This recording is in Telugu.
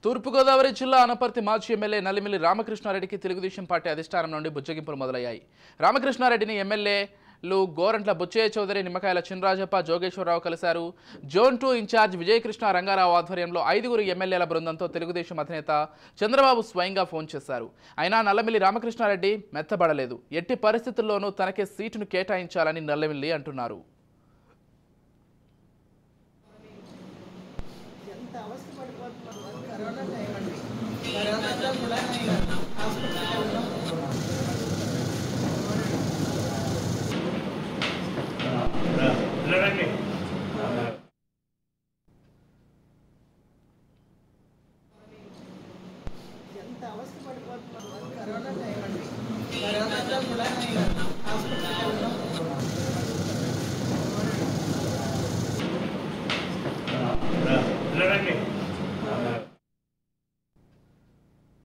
తూర్పుగోదావరి జిల్లా అనపర్తి మాజీ ఎమ్మెల్యే నల్లిమిల్లి రామకృష్ణారెడ్డికి తెలుగుదేశం పార్టీ అధిష్టానం నుండి బుజ్జగింపులు మొదలయ్యాయి. రామకృష్ణారెడ్డిని ఎమ్మెల్యేలు గోరంట్ల బుచ్చయ్య చౌదరి, నిమ్మకాయల చినరాజప్ప, జోగేశ్వరరావు కలిశారు. జోన్ 2 ఇన్ఛార్జ్ విజయకృష్ణ రంగారావు ఆధ్వర్యంలో 5 ఎమ్మెల్యేల బృందంతో తెలుగుదేశం అధినేత చంద్రబాబు స్వయంగా ఫోన్ చేశారు. అయినా నల్లమిల్లి రామకృష్ణారెడ్డి మెత్తబడలేదు. ఎట్టి పరిస్థితుల్లోనూ తనకే సీటును కేటాయించాలని నల్లమిల్లి అంటున్నారు. కరోనా టైం అండి. కరోనాతో కూడా హాస్పిటల్